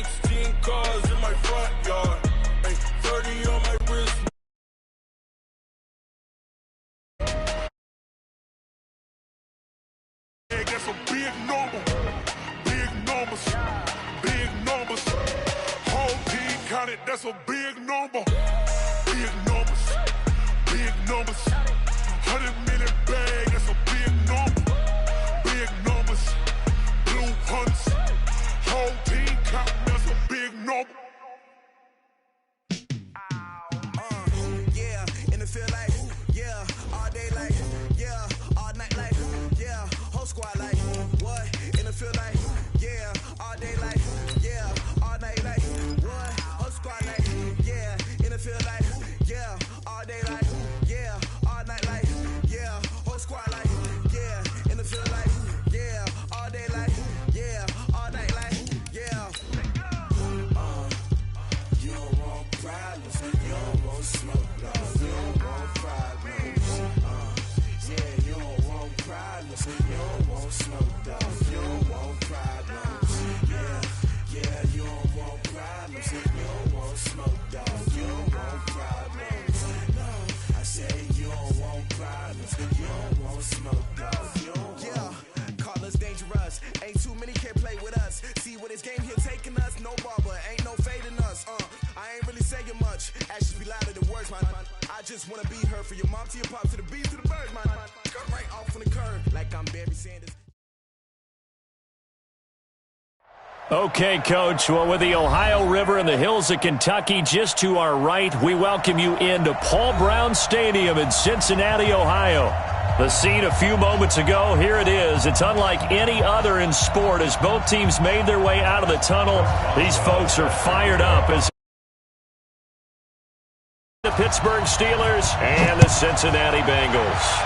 16 cars in my front yard. Ay, 30 on my wrist. Hey, that's a big number. Big numbers. Big numbers. Whole team counted, that's a big number. Big numbers. Big numbers. 100 million bag, that's a big number. Big numbers. Blue hunts. Whole team counting, that's a big number. Yeah, and it feel like, yeah, all day like, yeah, all night like, yeah, whole squad like, what? And it feel like, yeah, all day like, yeah, all night like, what? Whole squad like, yeah, and it feel like, yeah, all day like, yeah, all night like, yeah, whole squad like, yeah, and it feel like, yeah, all day like, yeah, all night like, yeah. You don't want problems, you don't want smoke, dog. You don't want problems. Yeah, you don't want problems, you don't want smoke, dog. You don't want problems. Yeah, you don't want problems, you don't want smoke, dog. You don't want problems. No, I say you don't want problems, you don't want smoke, dog. You don't want. Call us dangerous. Ain't too many can play with us. See what this game here taking us. No barber, ain't no fading us. I ain't really saying much. Actions be louder than words, man. I just wanna be heard for your mom to your pop to the bees to the birds, man. Cut right off on the curb like I'm Barry Sanders. Okay, Coach. Well, with the Ohio River and the hills of Kentucky just to our right, we welcome you into Paul Brown Stadium in Cincinnati, Ohio. The scene a few moments ago, here it is. It's unlike any other in sport as both teams made their way out of the tunnel. These folks are fired up as the Pittsburgh Steelers and the Cincinnati Bengals.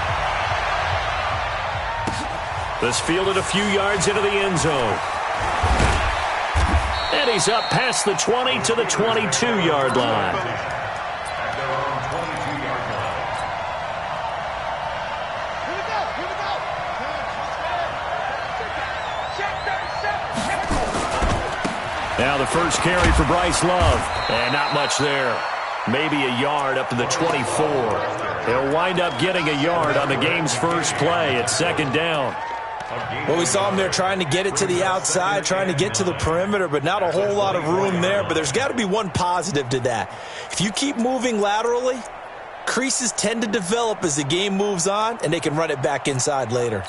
This fielded a few yards into the end zone. And he's up past the 20 to the 22-yard line. Now the first carry for Bryce Love. And not much there. Maybe a yard up to the 24. He'll wind up getting a yard on the game's first play at second down. Well, we saw him there trying to get it to the outside, trying to get to the perimeter, but not a whole lot of room there. But there's got to be one positive to that. If you keep moving laterally, creases tend to develop as the game moves on, and they can run it back inside later.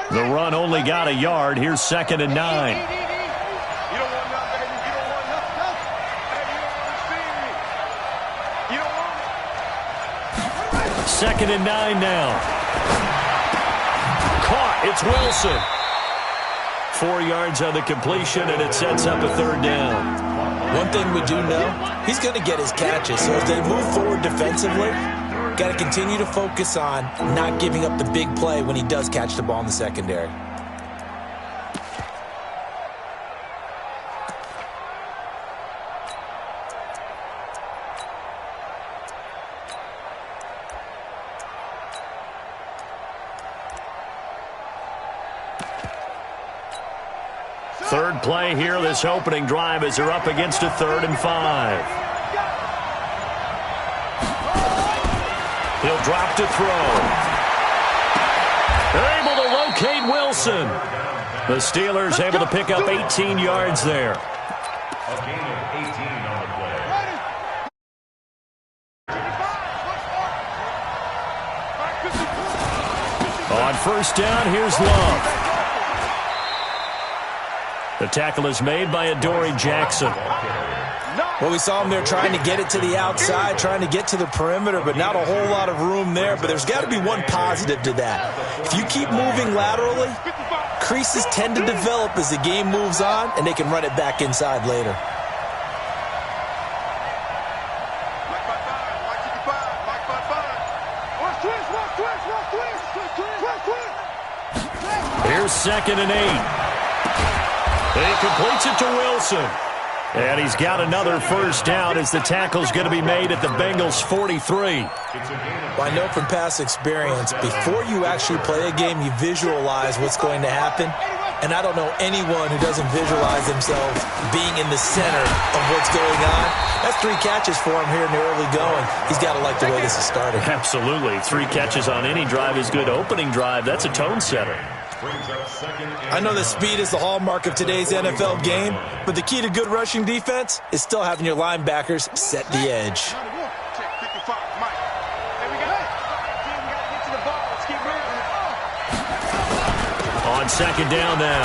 The run only got a yard. Here's 2nd and 9. Second and 9 now. Caught. It's Wilson. 4 yards on the completion, and it sets up a third down. One thing we do know, he's going to get his catches. So as they move forward defensively, got to continue to focus on not giving up the big play when he does catch the ball in the secondary. Third play here, this opening drive as they're up against a 3rd and 5. He'll drop to throw. They're able to locate Wilson. The Steelers able to pick up 18 yards there. A gain of 18 on the play. On first down, here's Love. The tackle is made by Adoree Jackson. Well, we saw him there trying to get it to the outside, trying to get to the perimeter, but not a whole lot of room there. But there's got to be one positive to that. If you keep moving laterally, creases tend to develop as the game moves on, and they can run it back inside later. Here's 2nd and 8. He completes it to Wilson. And he's got another first down as the tackle's going to be made at the Bengals' 43. Well, I know from past experience, before you actually play a game, you visualize what's going to happen. And I don't know anyone who doesn't visualize themselves being in the center of what's going on. That's 3 catches for him here in the early going. He's got to like the way this is starting. Absolutely. 3 catches on any drive is good. Opening drive, that's a tone setter. I know that speed is the hallmark of today's NFL game, but the key to good rushing defense is still having your linebackers set the edge. On second down now,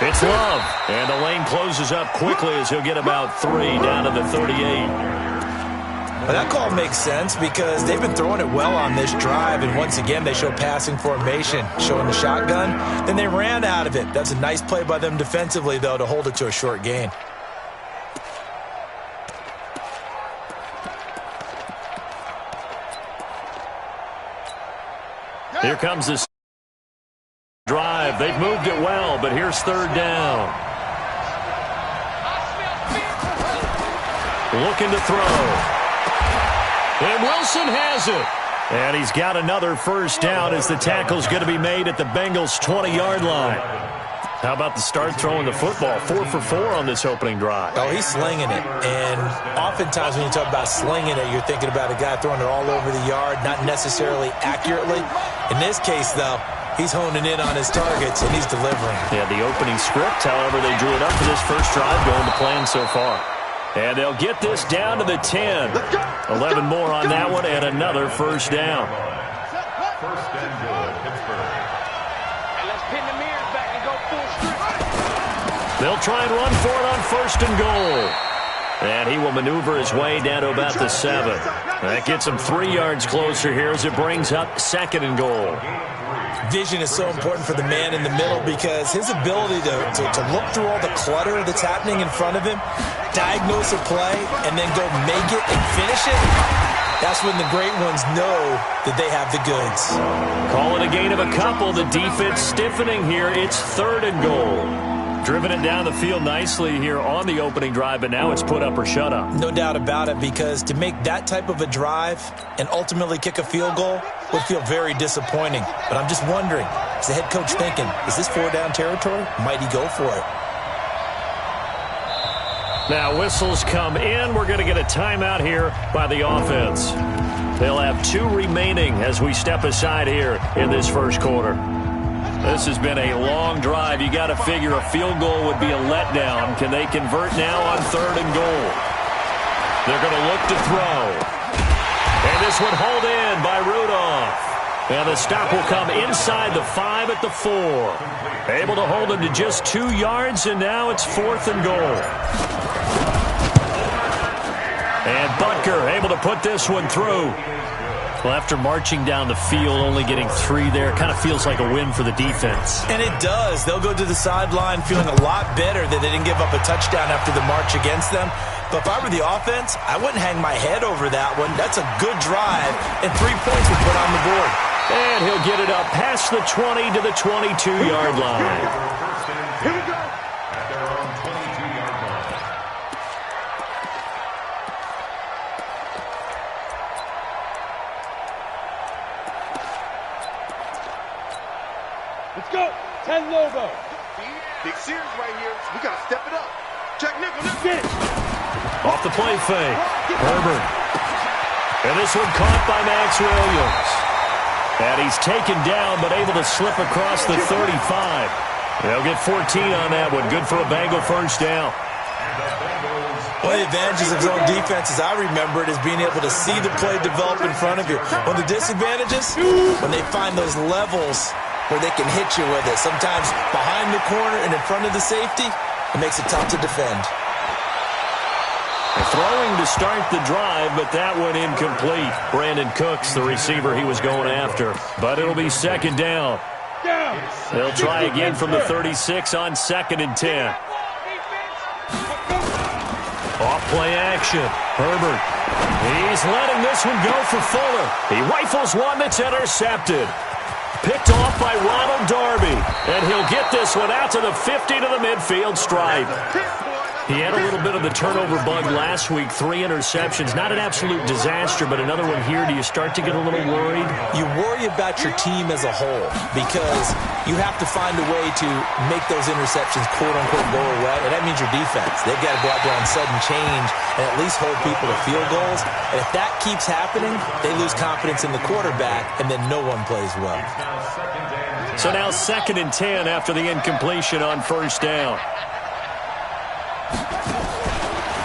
it's Love. And the lane closes up quickly as he'll get about 3 down to the 38. Well, that call makes sense because they've been throwing it well on this drive, and once again they show passing formation, showing the shotgun. Then they ran out of it. That's a nice play by them defensively, though, to hold it to a short gain. Here comes this drive. They've moved it well, but here's third down. Looking to throw. And Wilson has it. And he's got another first down as the tackle's going to be made at the Bengals' 20-yard line. How about the start throwing the football? 4 for 4 on this opening drive. Oh, he's slinging it. And oftentimes when you talk about slinging it, you're thinking about a guy throwing it all over the yard, not necessarily accurately. In this case, though, he's honing in on his targets, and he's delivering. Yeah, the opening script, however, they drew it up for this first drive going to plan so far. And they'll get this down to the 10. 11 more on that one and another first down. First and goal, Pittsburgh. And let's pin the mirrors back and go full strip. They'll try and run for it on first and goal. And he will maneuver his way down to about the 7. That gets him 3 yards closer here as it brings up second and goal. Vision is so important for the man in the middle because his ability to look through all the clutter that's happening in front of him, diagnose a play, and then go make it and finish it, that's when the great ones know that they have the goods. Call it a gain of a couple. The defense stiffening here. It's third and goal. Driven it down the field nicely here on the opening drive, but now it's put up or shut up. No doubt about it, because to make that type of a drive and ultimately kick a field goal would feel very disappointing. But I'm just wondering, is the head coach thinking, is this 4-down territory? Might he go for it? Now whistles come in. We're going to get a timeout here by the offense. They'll have 2 remaining as we step aside here in this first quarter. This has been a long drive. You got to figure a field goal would be a letdown. Can they convert now on third and goal? They're going to look to throw. And this one hauled in by Rudolph. And the stop will come inside the 5 at the 4. Able to hold him to just 2 yards, and now it's fourth and goal. And Butker able to put this one through. Well, after marching down the field, only getting 3 there, kind of feels like a win for the defense. And it does. They'll go to the sideline feeling a lot better that they didn't give up a touchdown after the march against them. But if I were the offense, I wouldn't hang my head over that one. That's a good drive, and 3 points were put on the board. And he'll get it up past the 20 to the 22-yard line. Here we go. At their own 22-yard line. Let's go. 10 logo. Big Sears right here. We got to step it up. Jack Nickel, let's get it. Off the play fake. Herbert. And this one caught by Max Williams. And he's taken down but able to slip across the 35. They'll get 14 on that one. Good for a Bengal first down. One of the advantages of zone defense, as I remember it, is being able to see the play develop in front of you. One of the disadvantages, when they find those levels where they can hit you with it. Sometimes behind the corner and in front of the safety, it makes it tough to defend. Throwing to start the drive, but that one incomplete. Brandon Cooks, the receiver he was going after. But it'll be second down. They'll try again from the 36 on second and 10. Off play action. Herbert. He's letting this one go for Fuller. He rifles one that's intercepted. Picked off by Ronald Darby. And he'll get this one out to the 50 to the midfield stripe. He had a little bit of the turnover bug last week, 3 interceptions. Not an absolute disaster, but another one here. Do you start to get a little worried? You worry about your team as a whole because you have to find a way to make those interceptions, quote-unquote, go away, and that means your defense. They've got to go out there on sudden change and at least hold people to field goals. And if that keeps happening, they lose confidence in the quarterback, and then no one plays well. So now 2nd and 10 after the incompletion on 1st down.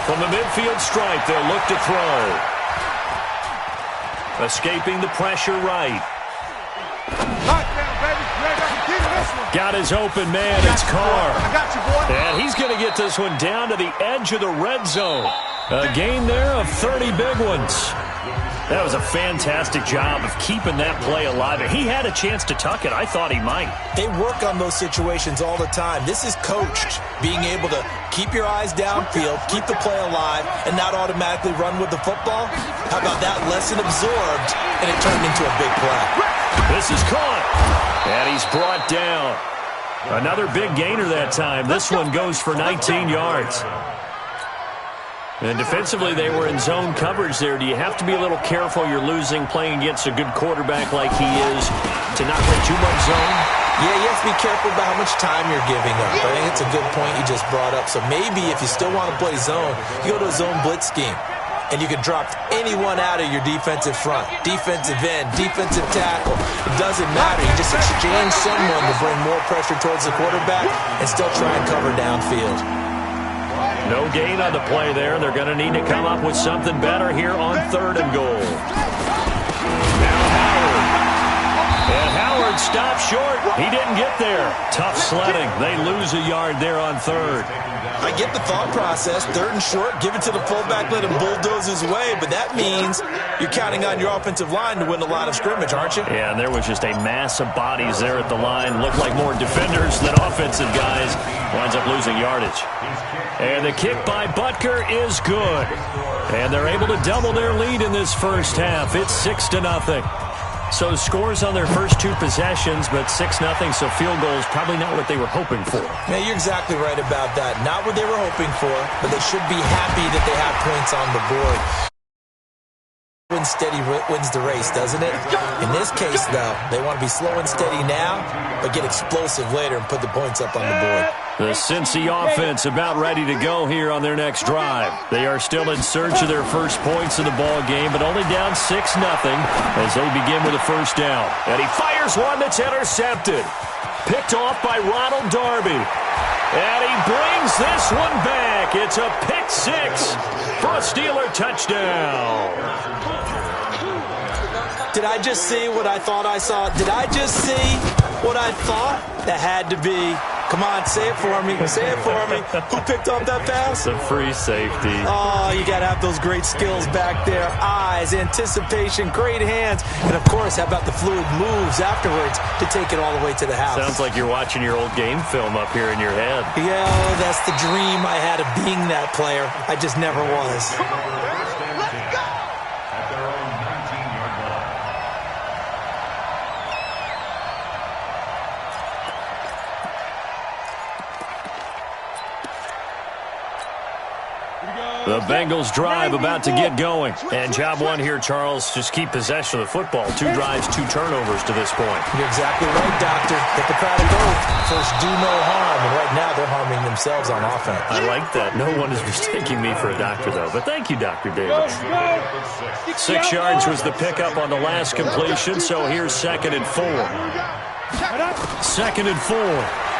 From the midfield stripe, they'll look to throw. Escaping the pressure right. Got his open man. It's Carr. And he's going to get this one down to the edge of the red zone. A gain there of 30 big ones. That was a fantastic job of keeping that play alive. He had a chance to tuck it. I thought he might. They work on those situations all the time. This is coached, being able to keep your eyes downfield, keep the play alive, and not automatically run with the football. How about that lesson absorbed, and it turned into a big play. This is caught, and he's brought down. Another big gainer that time. This one goes for 19 yards. And defensively, they were in zone coverage there. Do you have to be a little careful? You're losing playing against a good quarterback like he is to not play too much zone? Yeah, you have to be careful about how much time you're giving up. I think it's a good point you just brought up. So maybe if you still want to play zone, you go to a zone blitz scheme. And you can drop anyone out of your defensive front, defensive end, defensive tackle. It doesn't matter. You just exchange someone to bring more pressure towards the quarterback and still try and cover downfield. No gain on the play there. They're going to need to come up with something better here on 3rd and goal. Now Howard. And Howard stopped short. He didn't get there. Tough sledding. They lose a yard there on 3rd. I get the thought process. 3rd and short, give it to the fullback, let him bulldoze his way. But that means you're counting on your offensive line to win a lot of scrimmage, aren't you? Yeah, and there was just a mass of bodies there at the line. Looked like more defenders than offensive guys. Winds up losing yardage. And the kick by Butker is good. And they're able to double their lead in this first half. It's 6-0. So scores on their first 2 possessions, but 6-0, so field goals probably not what they were hoping for. Yeah, you're exactly right about that. Not what they were hoping for, but they should be happy that they have points on the board. Win steady wins the race, doesn't it? In this case, though, they want to be slow and steady now, but get explosive later and put the points up on the board. The Cincy offense about ready to go here on their next drive. They are still in search of their first points in the ball game, but only down 6-0 as they begin with a first down. And he fires one that's intercepted. Picked off by Ronald Darby. And he brings this one back. It's a pick 6 for a Steeler touchdown. Did I just see what I thought I saw? Did I just see what I thought? That had to be. Come on, say it for me. Say it for me. Who picked up that pass? It's a free safety. Oh, you got to have those great skills back there. Eyes, anticipation, great hands. And, of course, how about the fluid moves afterwards to take it all the way to the house? Sounds like you're watching your old game film up here in your head. Yeah, that's the dream I had of being that player. I just never was. The Bengals drive about to get going. And job one here, Charles, just keep possession of the football. 2 drives, 2 turnovers to this point. You're exactly right, Doctor. Hippocratic oath. First, do no harm. And right now, they're harming themselves on offense. I like that. No one is mistaking me for a doctor, though. But thank you, Dr. Davis. 6 yards was the pickup on the last completion, so here's 2nd and 4. 2nd and 4.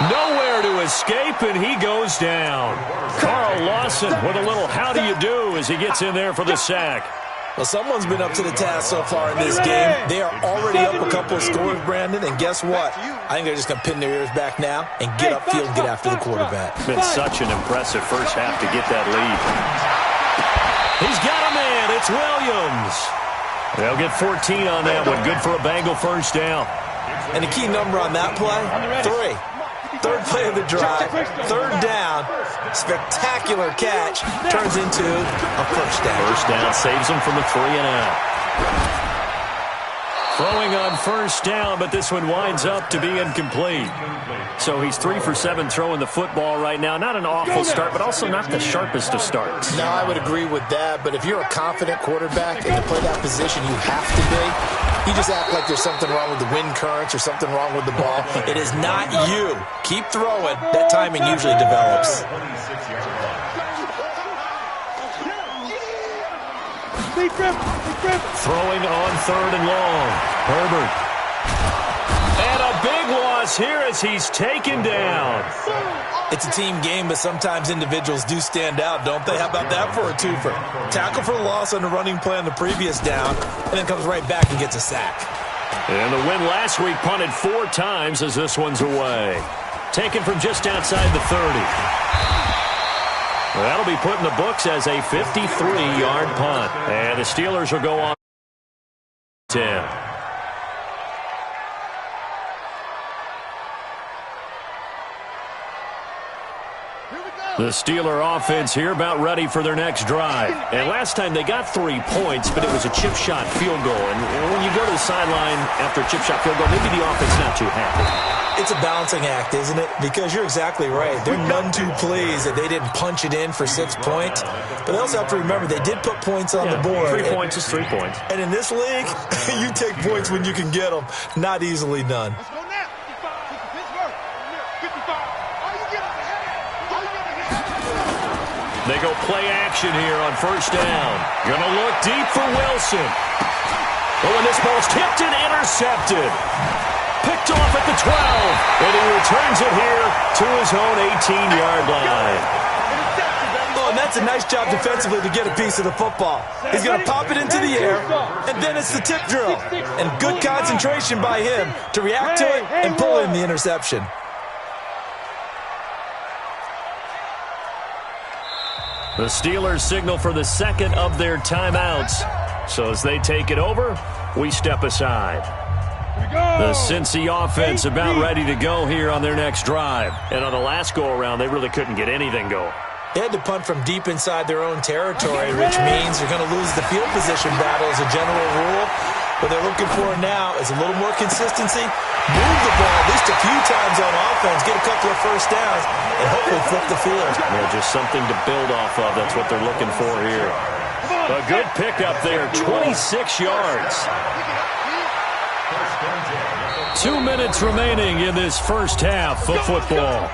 Nowhere to escape, and he goes down. Carl Lawson with a little how do you do as he gets in there for the sack. Well, someone's been up to the task so far in this game. They are already up a couple of scores, Brandon, and guess what? I think they're just going to pin their ears back now and get upfield and get after the quarterback. Been such an impressive first half to get that lead. He's got a man. It's Williams. They'll get 14 on that one. Good for a Bengal first down. And the key number on that play, 3. 3rd play of the drive, 3rd down, spectacular catch, turns into a first down. First down saves them from a 3 and out. Throwing on first down, but this one winds up to be incomplete. So he's 3 for 7 throwing the football right now. Not an awful start, but also not the sharpest of starts. No, I would agree with that. But if you're a confident quarterback and to play that position, you have to be. You just act like there's something wrong with the wind currents or something wrong with the ball. It is not you. Keep throwing. That timing usually develops. Throwing on 3rd and long. Herbert. And a big loss here as he's taken down. It's a team game, but sometimes individuals do stand out, don't they? How about that for a twofer? Tackle for loss on the running play on the previous down, and then comes right back and gets a sack. And the win last week punted 4 times as this one's away. Taken from just outside the 30. That'll be put in the books as a 53-yard punt. And the Steelers will go on 10. The Steeler offense here about ready for their next drive. And last time they got 3 points, but it was a chip shot field goal. And when you go to the sideline after a chip shot field goal, maybe the offense not too happy. It's a balancing act, isn't it? Because you're exactly right. They're none too pleased that they didn't punch it in for 6 points. But they also have to remember they did put points on the board. 3 points is 3 points. And in this league, you take points when you can get them. Not easily done. They go play action here on first down. Gonna look deep for Wilson. Oh, and this ball's tipped and intercepted. Picked off at the 12. And he returns it here to his own 18-yard line. Oh, and that's a nice job defensively to get a piece of the football. He's going to pop it into the air, and then it's the tip drill. And good concentration by him to react to it and pull in the interception. The Steelers signal for the second of their timeouts. So as they take it over, we step aside. The Cincy offense about ready to go here on their next drive. And on the last go-around, they really couldn't get anything going. They had to punt from deep inside their own territory, which means they're going to lose the field position battle as a general rule. What they're looking for now is a little more consistency, move the ball at least a few times on offense, get a couple of first downs, and hopefully flip the field. Yeah, just something to build off of. That's what they're looking for here. A good pickup there, 26 yards. 2 minutes remaining in this first half of football.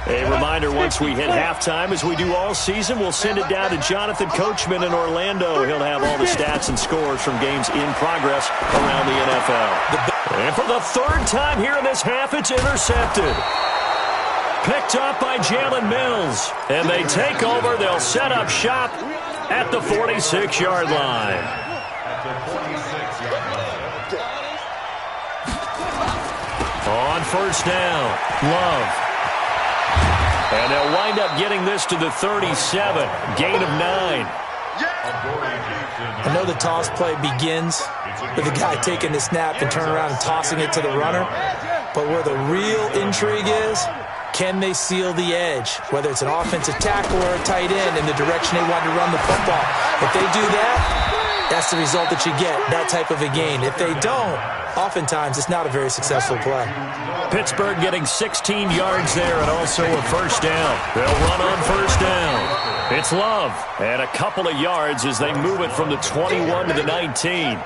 A reminder, once we hit halftime, as we do all season, we'll send it down to Jonathan Coachman in Orlando. He'll have all the stats and scores from games in progress around the NFL. And for the 3rd time here in this half, it's intercepted. Picked up by Jalen Mills. And they take over. They'll set up shop at the 46-yard line. On first down, Love. And they'll wind up getting this to the 37. Gain of 9. I know the toss play begins with the guy taking the snap and turn around and tossing it to the runner. But where the real intrigue is, can they seal the edge? Whether it's an offensive tackle or a tight end in the direction they want to run the football. If they do that, that's the result that you get, that type of a gain. If they don't, oftentimes it's not a very successful play. Pittsburgh getting 16 yards there and also a first down. They'll run on first down. It's Love. And a couple of yards as they move it from the 21 to the 19.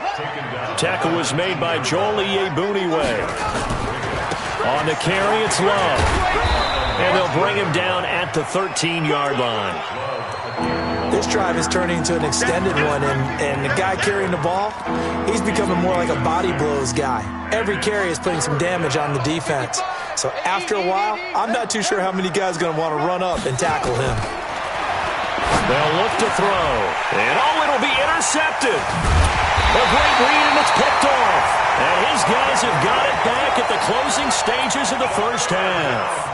Tackle was made by Joel Iyiegbuniwe. On the carry, it's Love. And they'll bring him down at the 13-yard line. This drive is turning into an extended one, and the guy carrying the ball, he's becoming more like a body blows guy. Every carry is putting some damage on the defense. So after a while, I'm not too sure how many guys are going to want to run up and tackle him. They'll look to throw. And it'll be intercepted. A great read, and it's picked off. And his guys have got it back at the closing stages of the first half.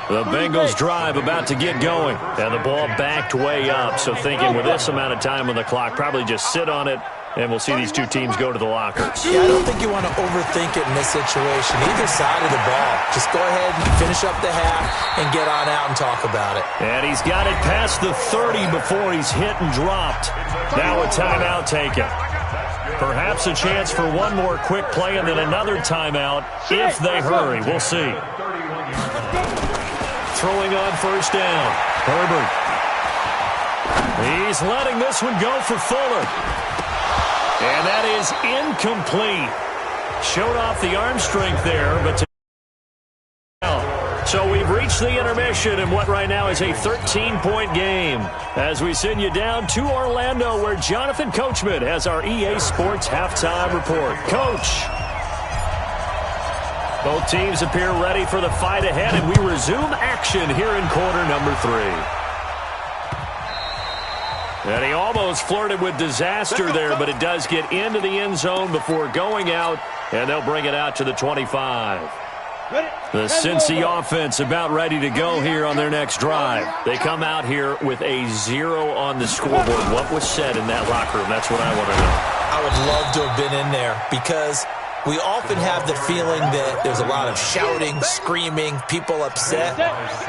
The Bengals drive about to get going. And the ball backed way up. So thinking with this amount of time on the clock, probably just sit on it And we'll see these two teams go to the lockers. Yeah, I don't think you want to overthink it in this situation. Either side of the ball. Just go ahead and finish up the half and get on out and talk about it. And he's got it past the 30 before he's hit and dropped. Now a timeout taken. Perhaps a chance for one more quick play and then another timeout if they hurry. We'll see. Throwing on first down. Herbert. He's letting this one go for Fuller. And that is incomplete. Showed off the arm strength there, but so we've reached the intermission in what right now is a 13-point game as we send you down to Orlando where Jonathan Coachman has our EA Sports halftime report. Coach. Both teams appear ready for the fight ahead, and we resume action here in quarter number 3. And he almost flirted with disaster there, but it does get into the end zone before going out, and they'll bring it out to the 25. The Cincy offense about ready to go here on their next drive. They come out here with a 0 on the scoreboard. What was said in that locker room? That's what I want to know. I would love to have been in there because we often have the feeling that there's a lot of shouting, screaming, people upset.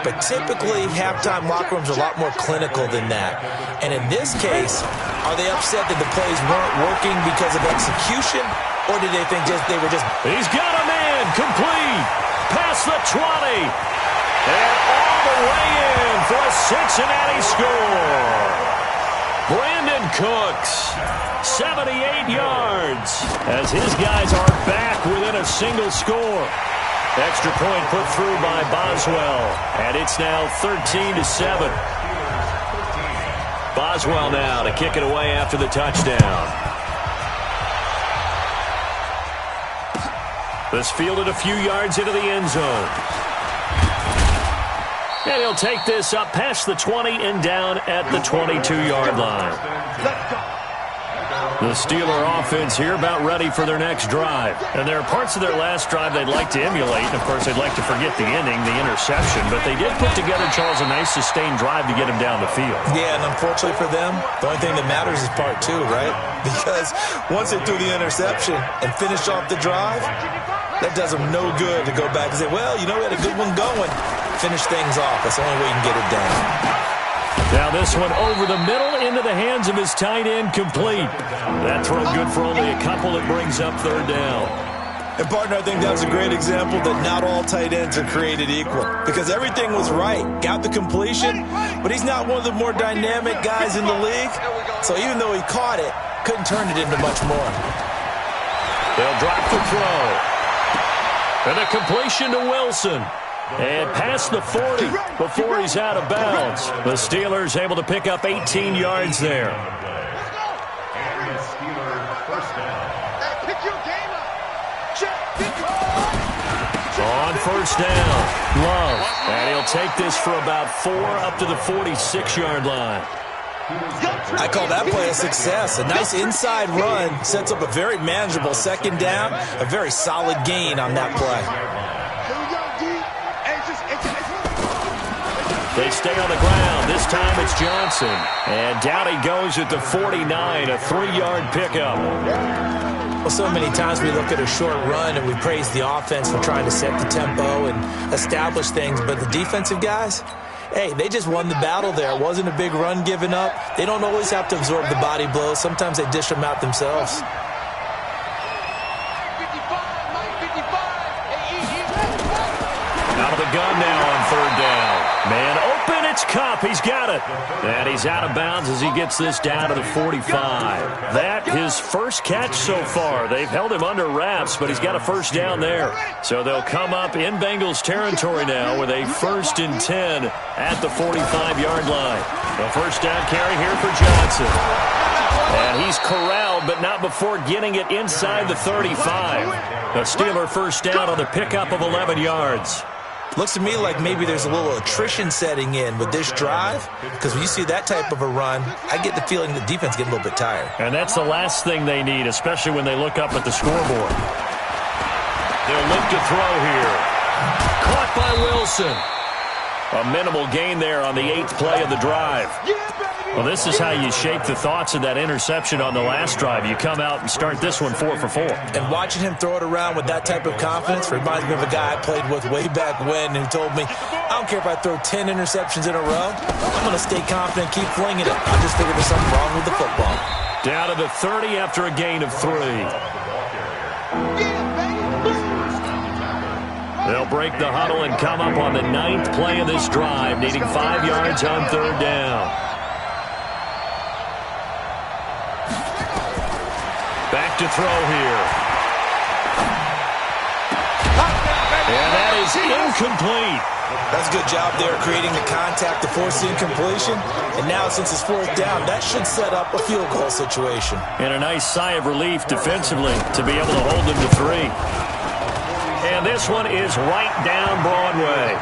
But typically, halftime locker rooms are a lot more clinical than that. And in this case, are they upset that the plays weren't working because of execution? Or did they think they were just... He's got a man complete. Past the 20. And all the way in for a Cincinnati score. Brandon Cooks, 78 yards, as his guys are back within a single score. Extra point put through by Boswell, and it's now 13-7. Boswell now to kick it away after the touchdown. This fielded a few yards into the end zone. And he'll take this up past the 20 and down at the 22-yard line. The Steeler offense here about ready for their next drive. And there are parts of their last drive they'd like to emulate. And, of course, they'd like to forget the ending, the interception. But they did put together, Charles, a nice sustained drive to get him down the field. Yeah, and unfortunately for them, the only thing that matters is part 2, right? Because once they threw the interception and finished off the drive, that does them no good to go back and say, well, you know, we had a good one going. Finish things off. That's the only way you can get it down. Now this one over the middle into the hands of his tight end, complete. That throw good for only a couple. It brings up third down. And, partner, I think that was a great example that not all tight ends are created equal. Because everything was right. Got the completion, but he's not one of the more dynamic guys in the league. So even though he caught it, couldn't turn it into much more. They'll drop the throw. And a completion to Wilson. And past the 40 before he's out of bounds. The Steelers able to pick up 18 yards there. And the Steelers first down. On first down, Love. And he'll take this for about 4 up to the 46-yard line. I call that play a success. A nice inside run sets up a very manageable second down. A very solid gain on that play. They stay on the ground. This time it's Johnson. And down he goes at the 49, a 3-yard pickup. Well, so many times we look at a short run and we praise the offense for trying to set the tempo and establish things. But the defensive guys, hey, they just won the battle there. It wasn't a big run given up. They don't always have to absorb the body blows. Sometimes they dish them out themselves. Out of the gun now on third down. Man open, it's Kupp. He's got it. And he's out of bounds as he gets this down to the 45. That his first catch so far. They've held him under wraps, but he's got a first down there. So they'll come up in Bengals territory now with a 1st and 10 at the 45-yard line. The first down carry here for Johnson. And he's corralled, but not before getting it inside the 35. The Steeler first down on the pickup of 11 yards. Looks to me like maybe there's a little attrition setting in with this drive, because when you see that type of a run, I get the feeling the defense getting a little bit tired. And that's the last thing they need, especially when they look up at the scoreboard. They'll look to throw here. Caught by Wilson. A minimal gain there on the 8th play of the drive. Yeah, baby! Well, this is how you shake the thoughts of that interception on the last drive. You come out and start this one 4 for 4. And watching him throw it around with that type of confidence reminds me of a guy I played with way back when who told me, I don't care if I throw 10 interceptions in a row. I'm going to stay confident, keep flinging it. I just figured there's something wrong with the football. Down to the 30 after a gain of 3. They'll break the huddle and come up on the 9th play of this drive, needing 5 yards on 3rd down. Back to throw here. And that is incomplete. That's a good job there creating the contact to force the incompletion. And now since it's 4th down, that should set up a field goal situation. And a nice sigh of relief defensively to be able to hold them to 3. And this one is right down Broadway.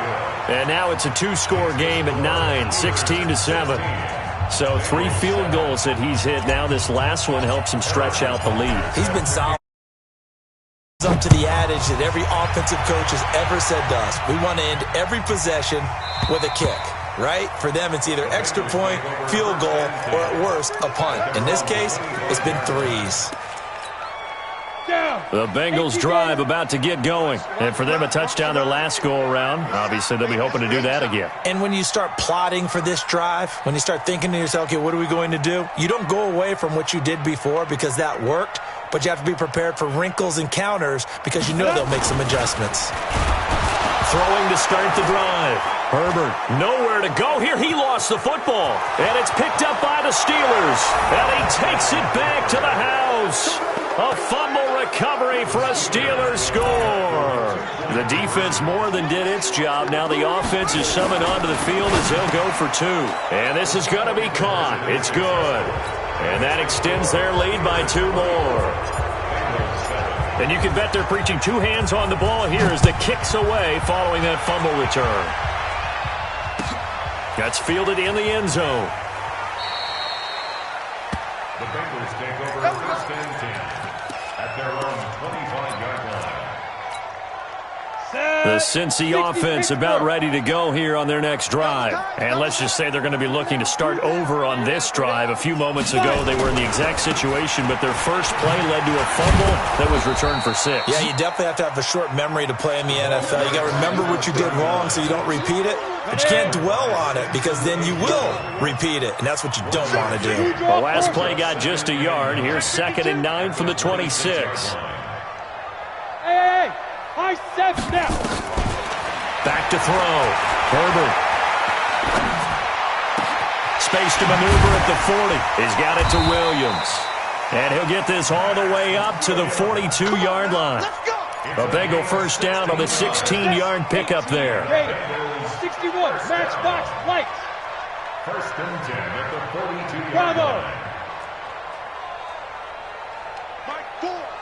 And now it's a 2-score game at 9, 16-7. So 3 field goals that he's hit now. This last one helps him stretch out the lead. He's been solid. Up to the adage that every offensive coach has ever said to us. We want to end every possession with a kick, right? For them, it's either extra point, field goal, or at worst, a punt. In this case, it's been 3s. The Bengals drive about to get going. And for them, a touchdown their last go-around. Obviously, they'll be hoping to do that again. And when you start plotting for this drive, when you start thinking to yourself, okay, what are we going to do? You don't go away from what you did before because that worked, but you have to be prepared for wrinkles and counters because you know they'll make some adjustments. Throwing to start the drive. Herbert, nowhere to go here. He lost the football. And it's picked up by the Steelers. And he takes it back to the house. A fumble recovery for a Steelers score. The defense more than did its job. Now the offense is summoned onto the field as they'll go for 2. And this is going to be caught. It's good. And that extends their lead by 2 more. And you can bet they're preaching 2 hands on the ball here as the kick's away following that fumble return. That's fielded in the end zone. The Bengals take over 1st and 10 at their own 25-yard line. The Cincy offense about ready to go here on their next drive. And let's just say they're going to be looking to start over on this drive. A few moments ago, they were in the exact situation, but their first play led to a fumble that was returned for 6. Yeah, you definitely have to have a short memory to play in the NFL. You got to remember what you did wrong so you don't repeat it. But you can't dwell on it because then you will repeat it, and that's what you don't want to do. The last play got just a yard. Here's 2nd and 9 from the 26. Hey, high 7 now. Back to throw. Herbert. Space to maneuver at the 40. He's got it to Williams. And he'll get this all the way up to the 42-yard line. A Bengal first down on the 16-yard pickup there. 61, matchbox lights. 1st and 10 at the 42-yard Bravo. line.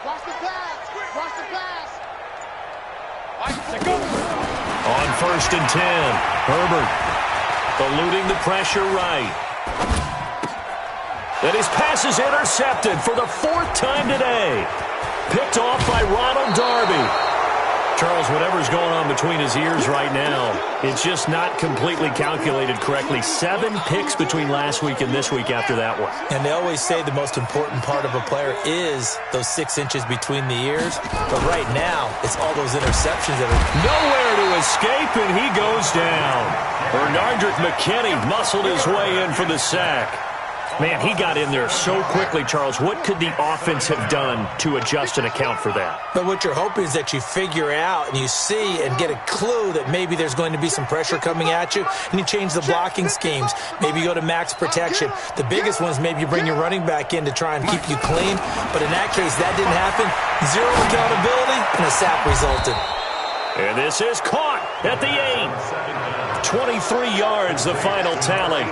Watch the pass. Watch the pass. On 1st and 10, Herbert eluding the pressure right. And his pass is intercepted for the 4th time today. Picked off by Ronald Darby. Charles, whatever's going on between his ears right now, it's just not completely calculated correctly. 7 picks between last week and this week after that one. And they always say the most important part of a player is those 6 inches between the ears. But right now, it's all those interceptions that are nowhere to escape, and he goes down. Bernardrick McKinney muscled his way in for the sack. Man, he got in there so quickly, Charles. What could the offense have done to adjust and account for that? But what you're hoping is that you figure out and you see and get a clue that maybe there's going to be some pressure coming at you, and you change the blocking schemes. Maybe you go to max protection. The biggest one is maybe you bring your running back in to try and keep you clean. But in that case, that didn't happen. 0 accountability, and a sack resulted. And this is caught at the 8. 23 yards, the final tally.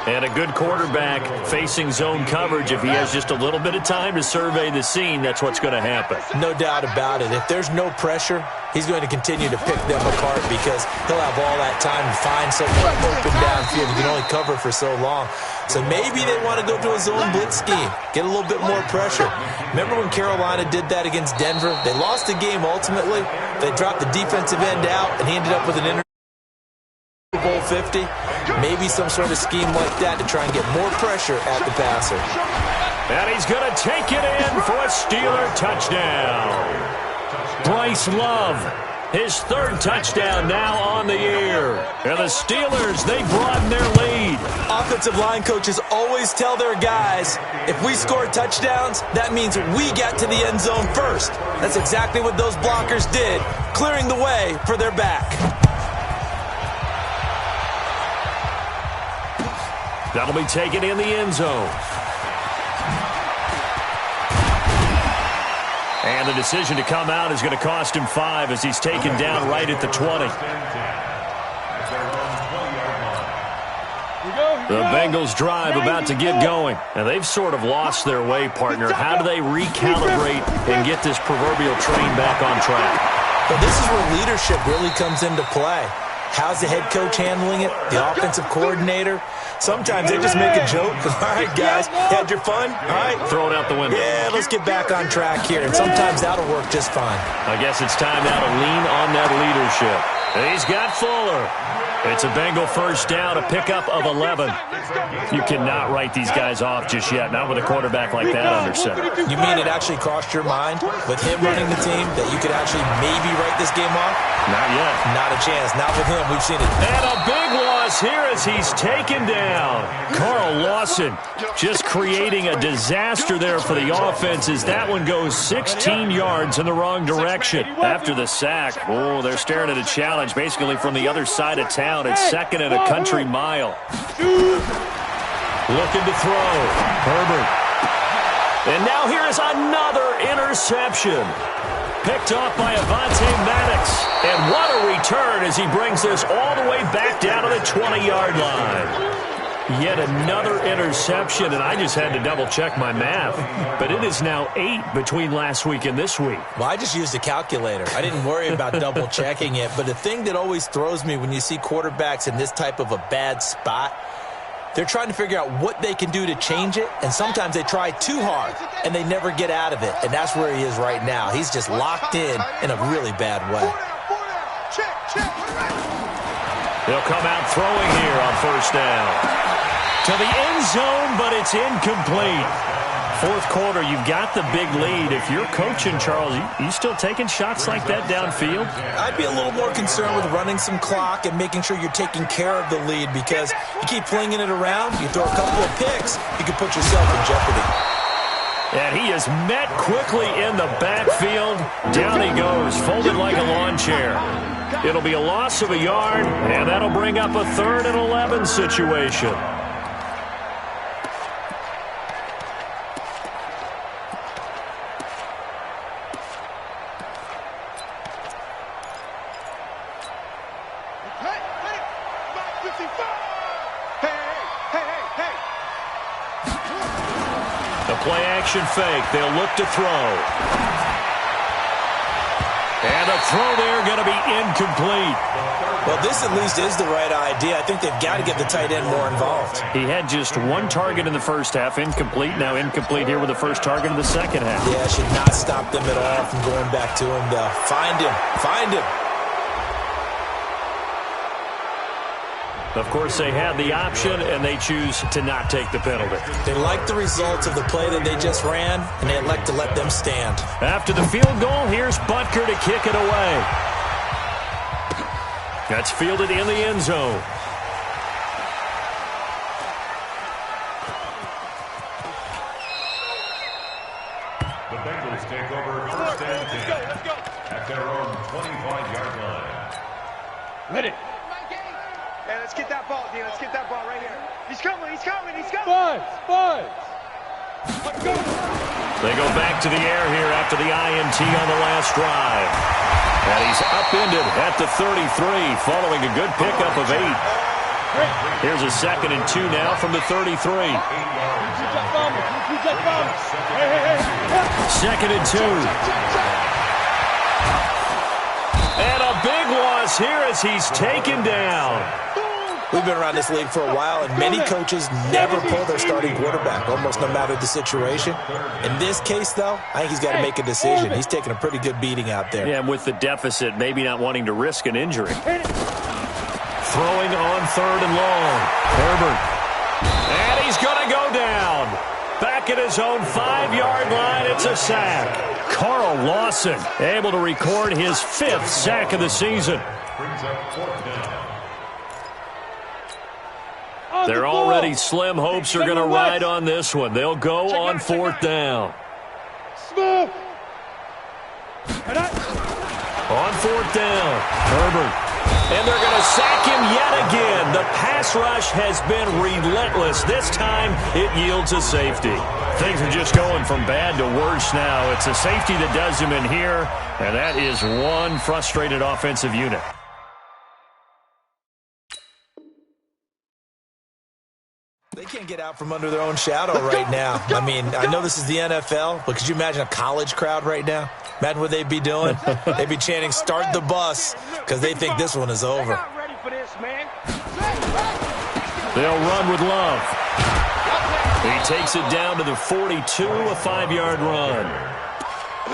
And a good quarterback facing zone coverage. If he has just a little bit of time to survey the scene, that's what's going to happen. No doubt about it. If there's no pressure, he's going to continue to pick them apart because he'll have all that time to find someone open downfield. He can only cover for so long. So maybe they want to go to a zone blitz scheme, get a little bit more pressure. Remember when Carolina did that against Denver? They lost the game ultimately. They dropped the defensive end out, and he ended up with an Bowl 50, maybe some sort of scheme like that to try and get more pressure at the passer. And he's going to take it in for a Steeler touchdown. Bryce Love, his third touchdown now on the year. And the Steelers, they broaden their lead. Offensive line coaches always tell their guys, if we score touchdowns, that means we got to the end zone first. That's exactly what those blockers did, clearing the way for their back. That'll be taken in the end zone. And the decision to come out is going to cost him 5 as he's taken down right at the 20. The Bengals drive about to get going. And they've sort of lost their way, partner. How do they recalibrate and get this proverbial train back on track? But this is where leadership really comes into play. How's the head coach handling it? The offensive coordinator? Sometimes they just make a joke. All right, guys, had your fun? All right. Throw it out the window. Yeah, let's get back on track here. And sometimes that'll work just fine. I guess it's time now to lean on that leadership. He's got Fuller. It's a Bengal first down, a pickup of 11. You cannot write these guys off just yet, not with a quarterback like that under center. You mean it actually crossed your mind with him running the team that you could actually maybe write this game off? Not yet. Not a chance. Not with him. We've seen it. And a big loss here as he's taken down. Carl Lawson just creating a disaster there for the offense as that one goes 16 yards in the wrong direction. After the sack, oh, they're staring at a challenge basically from the other side of town. It's second and a country mile. Looking to throw. Herbert. And now here is another interception. Picked off by Avonte Maddox. And what a return as he brings this all the way back down to the 20-yard line. Yet another interception, and I just had to double-check my math. But it is now 8 between last week and this week. Well, I just used a calculator. I didn't worry about double-checking it. But the thing that always throws me when you see quarterbacks in this type of a bad spot, they're trying to figure out what they can do to change it, and sometimes they try too hard, and they never get out of it. And that's where he is right now. He's just locked in a really bad way. They'll come out throwing here on first down. To the end zone, but it's incomplete. Fourth quarter, you've got the big lead. If you're coaching, Charles, you still taking shots like that downfield? I'd be a little more concerned with running some clock and making sure you're taking care of the lead, because you keep flinging it around, you throw a couple of picks, you can put yourself in jeopardy. And he is met quickly in the backfield. Down he goes, folded like a lawn chair. It'll be a loss of a yard, and that'll bring up a 3rd and 11 situation. Play-action fake. They'll look to throw. And a throw there going to be incomplete. Well, this at least is the right idea. I think they've got to get the tight end more involved. He had just one target in the first half, incomplete. Now incomplete here with the first target in the second half. Yeah, should not stop them at all from going back to him. Find him. Find him. Of course, they had the option, and they choose to not take the penalty. They like the results of the play that they just ran, and they elect to let them stand. After the field goal, here's Butker to kick it away. That's fielded in the end zone. The Bengals take over first and 10 at their own 25-yard line. Ready. Hey, let's get that ball, Dean. Let's get that ball right here. He's coming, he's coming, he's coming. Five. Let's go. They go back to the air here after the INT on the last drive. And he's upended at the 33, following a good pickup of 8. Here's a 2nd and 2 now from the 33. 2nd and 2. And a big loss here as he's taken down. We've been around this league for a while, and many coaches never pull their starting quarterback, almost no matter the situation. In this case, though, I think he's got to make a decision. He's taking a pretty good beating out there. Yeah, and with the deficit, maybe not wanting to risk an injury. throwing on 3rd and long. Herbert. And he's going to go down. Back at his own 5-yard line, it's a sack. Carl Lawson able to record his 5th sack of the season. Their already slim hopes are going to ride on this one. They'll go on 4th down. Smooth. On 4th down, Herbert. And they're going to sack him yet again. The pass rush has been relentless. This time, it yields a safety. Things are just going from bad to worse now. It's a safety that does him in here, and that is one frustrated offensive unit. They can't get out from under their own shadow right now. I mean, I know this is the NFL, but could you imagine a college crowd right now? Imagine what they'd be doing. They'd be chanting, "Start the bus," because they think this one is over. They'll run with Love. He takes it down to the 42, a 5-yard run.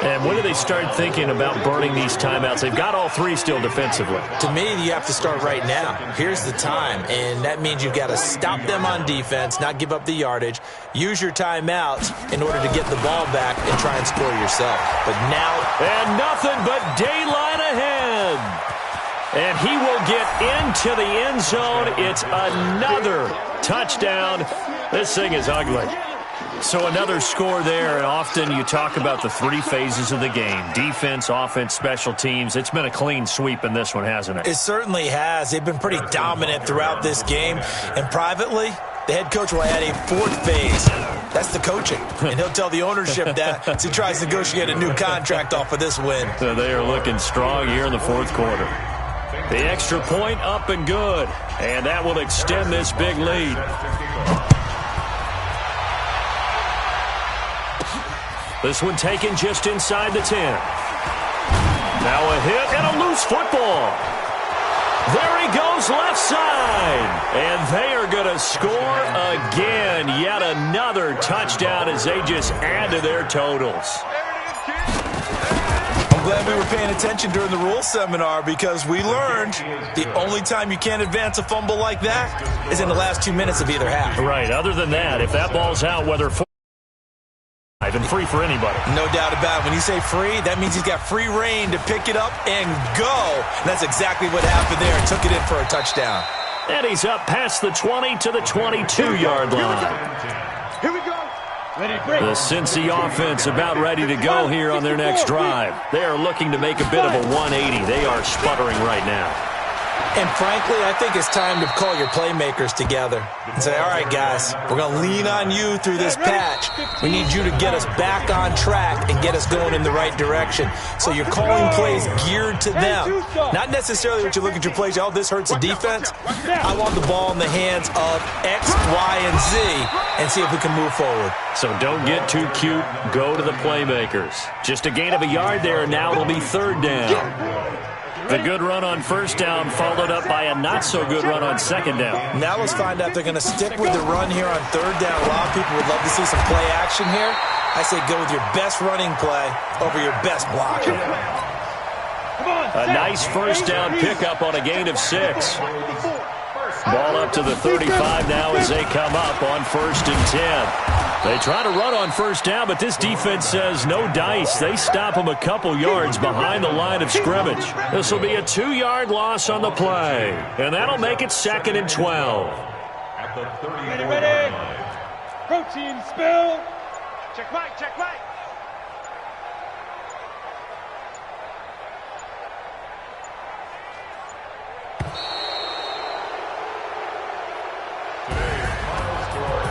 And when do they start thinking about burning these timeouts? They've got all 3 still defensively. To me, you have to start right now. Here's the time, and that means you've got to stop them on defense, not give up the yardage, use your timeouts in order to get the ball back and try and score yourself. But now... And nothing but daylight ahead. And he will get into the end zone. It's another touchdown. This thing is ugly. So another score there, and often you talk about the 3 phases of the game. Defense, offense, special teams. It's been a clean sweep in this one, hasn't it? It certainly has. They've been pretty dominant throughout this game. And privately, the head coach will add a 4th phase. That's the coaching. And he'll tell the ownership that as he tries to negotiate a new contract off of this win. So they are looking strong here in the 4th quarter. The extra point up and good. And that will extend this big lead. This one taken just inside the 10. Now a hit and a loose football. There he goes left side. And they are going to score again. Yet another touchdown as they just add to their totals. I'm glad we were paying attention during the rules seminar because we learned the only time you can't advance a fumble like that is in the last 2 minutes of either half. Right. Other than that, if that ball's out, whether and free for anybody. No doubt about it. When you say free, that means he's got free reign to pick it up and go. And that's exactly what happened there. Took it in for a touchdown. And he's up past the 20 to the 22-yard line. Here we go. The Cincy offense about ready to go here on their next drive. They are looking to make a bit of a 180. They are sputtering right now. And frankly, I think it's time to call your playmakers together and say, all right, guys, we're going to lean on you through this patch. We need you to get us back on track and get us going in the right direction. So you're calling plays geared to them. Not necessarily what you look at your plays, oh, this hurts the defense. I want the ball in the hands of X, Y, and Z and see if we can move forward. So don't get too cute. Go to the playmakers. Just a gain of a yard there, and now it'll be 3rd down. The good run on 1st down followed up by a not-so-good run on 2nd down. Now let's find out if they're going to stick with the run here on 3rd down. A lot of people would love to see some play action here. I say go with your best running play over your best blocker. A nice 1st down pickup on a gain of 6. Ball up to the 35 now as they come up on 1st and 10. They try to run on 1st down, but this defense says no dice. They stop them a couple yards behind the line of scrimmage. This will be a 2-yard loss on the play, and that'll make it 2nd and 12. At the 30. Ready. Protein spill. Check right, check right.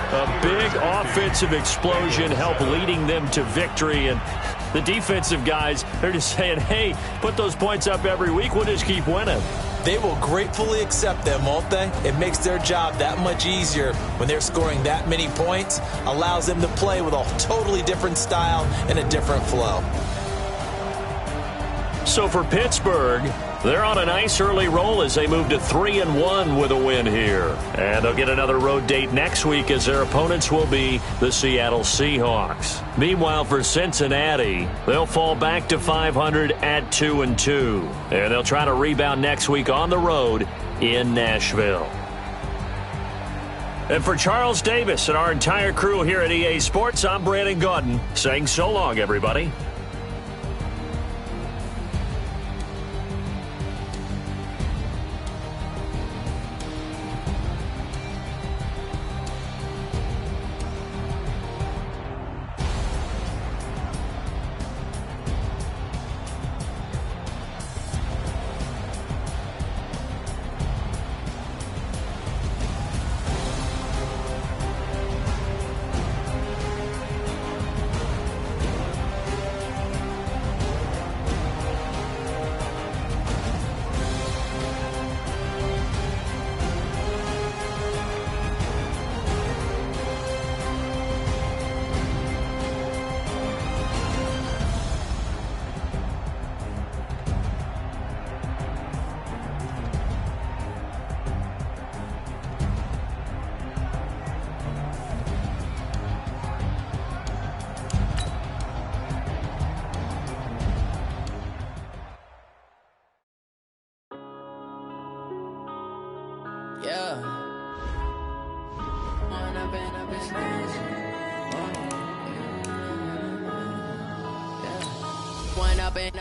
A big offensive explosion helped leading them to victory, and the defensive guys, they're just saying, hey, put those points up every week, we'll just keep winning. They will gratefully accept them, won't they? It makes their job that much easier when they're scoring that many points, allows them to play with a totally different style and a different flow. So for Pittsburgh, They're on a nice early roll as they move to 3-1 with a win here. And they'll get another road date next week as their opponents will be the Seattle Seahawks. Meanwhile, for Cincinnati, they'll fall back to 500 at 2-2. And they'll try to rebound next week on the road in Nashville. And for Charles Davis and our entire crew here at EA Sports, I'm Brandon Gaudin saying so long, everybody.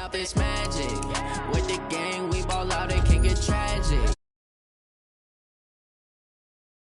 Up it's magic. With the gang, we ball out, it can get tragic.